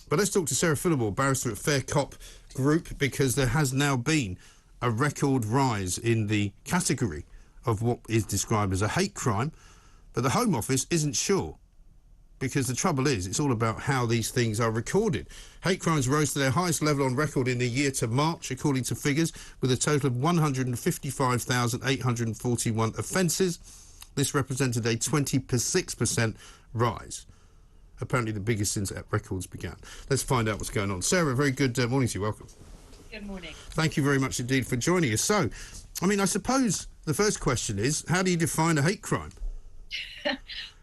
But let's talk to Sarah Phillimore, barrister at Fair Cop Group, because there has now been a record rise in the category of what is described as a hate crime. But the Home Office isn't sure, because the trouble is it's all about how these things are recorded. Hate crimes rose to their highest level on record in the year to March, according to figures, with a total of 155,841 offences. This represented a 26% rise, apparently the biggest since records began. Let's find out what's going on. Sarah, very good morning to you. Welcome. Good morning. Thank you very much indeed for joining us. So, I mean, I suppose the first question is, how do you define a hate crime?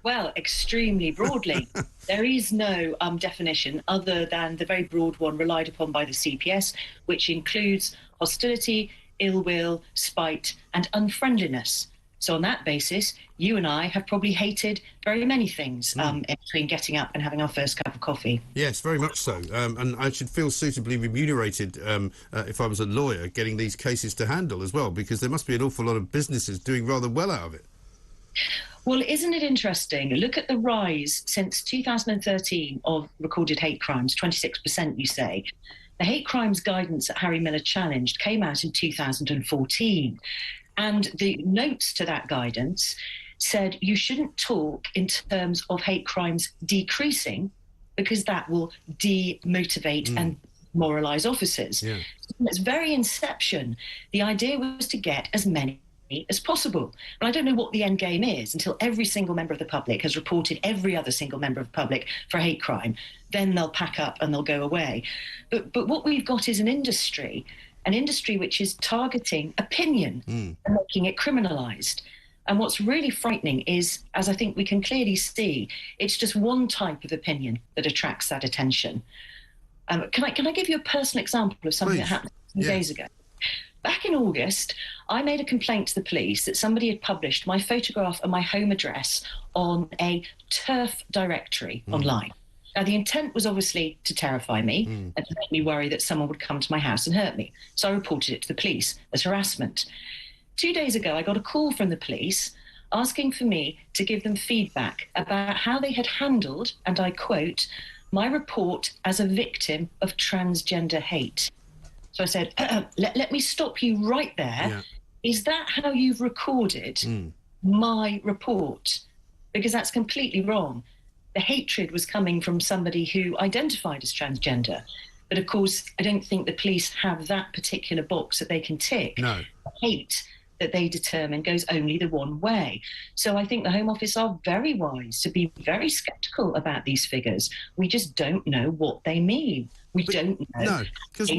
Well, extremely broadly. There is no definition other than the very broad one relied upon by the CPS, which includes hostility, ill will, spite and unfriendliness. So on that basis, you and I have probably hated very many things in between getting up and having our first cup of coffee. Yes, very much so. And I should feel suitably remunerated if I was a lawyer getting these cases to handle as well, because there must be an awful lot of businesses doing rather well out of it. Well, isn't it interesting? Look at the rise since 2013 of recorded hate crimes, 26%, you say. The hate crimes guidance that Harry Miller challenged came out in 2014. And the notes to that guidance said you shouldn't talk in terms of hate crimes decreasing, because that will demotivate and moralise officers. Yeah. From its very inception, the idea was to get as many as possible. And I don't know what the end game is until every single member of the public has reported every other single member of the public for a hate crime. Then they'll pack up and they'll go away. But what we've got is an industry which is targeting opinion and making it criminalised. And what's really frightening is, as I think we can clearly see, it's just one type of opinion that attracts that attention. Can I give you a personal example of something that happened a few days ago? Back in August, I made a complaint to the police that somebody had published my photograph and my home address on a turf directory online. Now, the intent was obviously to terrify me and to make me worry that someone would come to my house and hurt me. So I reported it to the police as harassment. 2 days ago, I got a call from the police asking for me to give them feedback about how they had handled, and I quote, my report as a victim of transgender hate. So I said, let me stop you right there. Yeah. Is that how you've recorded my report? Because that's completely wrong. The hatred was coming from somebody who identified as transgender. But of course, I don't think the police have that particular box that they can tick. No. Hate that they determine goes only the one way. So I think the Home Office are very wise to be very sceptical about these figures. We just don't know what they mean. We don't know. No, because you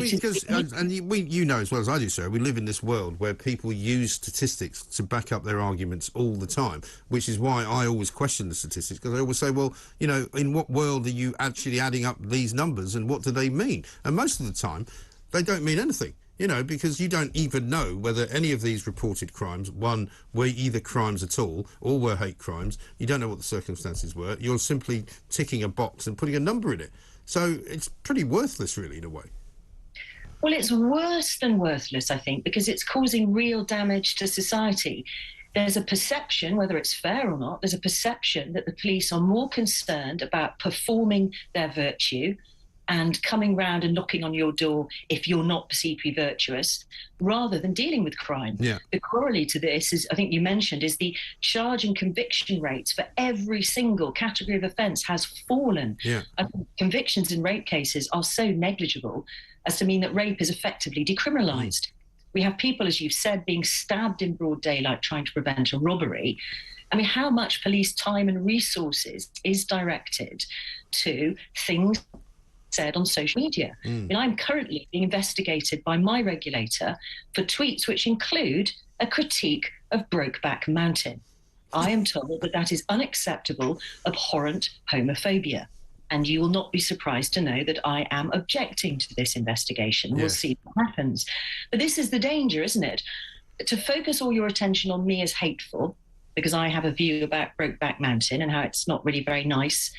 know as well as I do, Sarah, we live in this world where people use statistics to back up their arguments all the time, which is why I always question the statistics, because I always say, well, you know, in what world are you actually adding up these numbers and what do they mean? And most of the time, they don't mean anything. You know, because you don't even know whether any of these reported crimes, one, were either crimes at all or were hate crimes. You don't know what the circumstances were. You're simply ticking a box and putting a number in it. So it's pretty worthless, really, in a way. Well, it's worse than worthless, I think, because it's causing real damage to society. There's a perception, whether it's fair or not, there's a perception that the police are more concerned about performing their virtue and coming round and knocking on your door if you're not perceived to be virtuous, rather than dealing with crime. Yeah. The corollary to this is, I think you mentioned, is the charge and conviction rates for every single category of offence has fallen. Yeah. I think convictions in rape cases are so negligible as to mean that rape is effectively decriminalised. We have people, as you've said, being stabbed in broad daylight trying to prevent a robbery. I mean, how much police time and resources is directed to things said on social media? And I'm currently being investigated by my regulator for tweets which include a critique of Brokeback Mountain. I am told that that is unacceptable, abhorrent homophobia. And you will not be surprised to know that I am objecting to this investigation. Yes. We'll see what happens. But this is the danger, isn't it? To focus all your attention on me as hateful, because I have a view about Brokeback Mountain and how it's not really very nice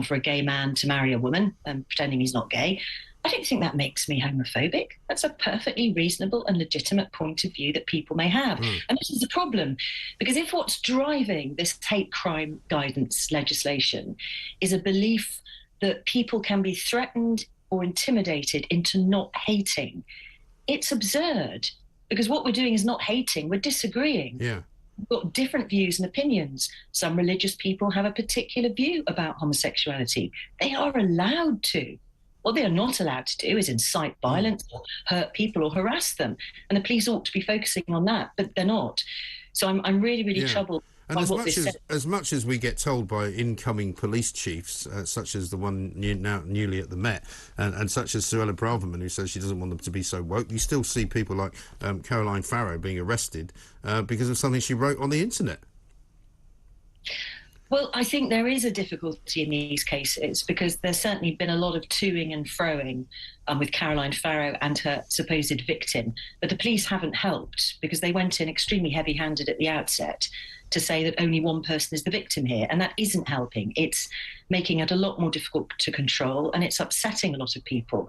for a gay man to marry a woman and pretending he's not gay. I don't think that makes me homophobic. That's a perfectly reasonable and legitimate point of view that people may have. And this is the problem, because if what's driving this hate crime guidance legislation is a belief that people can be threatened or intimidated into not hating, it's absurd, because what we're doing is not hating, we're disagreeing. Yeah. We've got different views and opinions. Some religious people have a particular view about homosexuality. They are allowed to. What they are not allowed to do is incite violence or hurt people or harass them. And the police ought to be focusing on that, but they're not. So I'm really, really troubled. And as much as we get told by incoming police chiefs, such as the one now newly at the Met, and such as Suella Braverman, who says she doesn't want them to be so woke, you still see people like Caroline Farrow being arrested because of something she wrote on the internet. Well, I think there is a difficulty in these cases because there's certainly been a lot of toing and froing with Caroline Farrow and her supposed victim. But the police haven't helped because they went in extremely heavy-handed at the outset to say that only one person is the victim here. And that isn't helping. It's making it a lot more difficult to control, and it's upsetting a lot of people.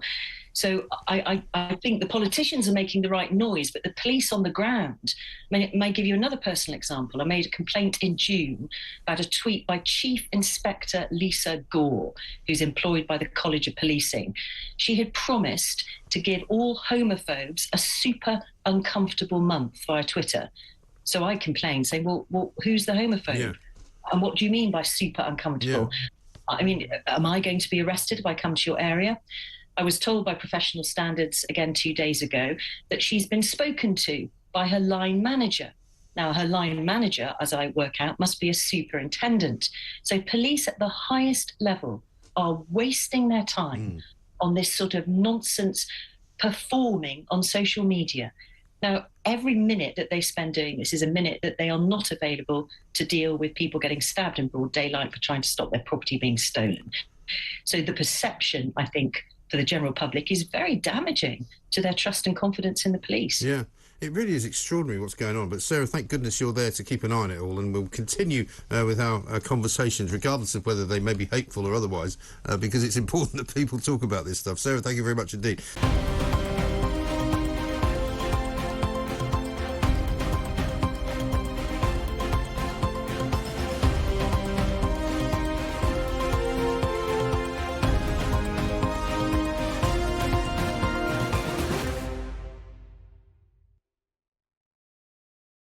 So I think the politicians are making the right noise, but the police on the ground, I may give you another personal example. I made a complaint in June about a tweet by Chief Inspector Lisa Gore, who's employed by the College of Policing. She had promised to give all homophobes a super uncomfortable month via Twitter. So I complained, saying, well, who's the homophobe? Yeah. And what do you mean by super uncomfortable? Yeah. I mean, am I going to be arrested if I come to your area? I was told by Professional Standards, again 2 days ago, that she's been spoken to by her line manager. Now, her line manager, as I work out, must be a superintendent. So police at the highest level are wasting their time on this sort of nonsense performing on social media. Now, every minute that they spend doing this is a minute that they are not available to deal with people getting stabbed in broad daylight for trying to stop their property being stolen. So the perception, I think, for the general public is very damaging to their trust and confidence in the police. Yeah, it really is extraordinary what's going on. But Sarah, thank goodness you're there to keep an eye on it all, and we'll continue with our conversations, regardless of whether they may be hateful or otherwise, because it's important that people talk about this stuff. Sarah, thank you very much indeed.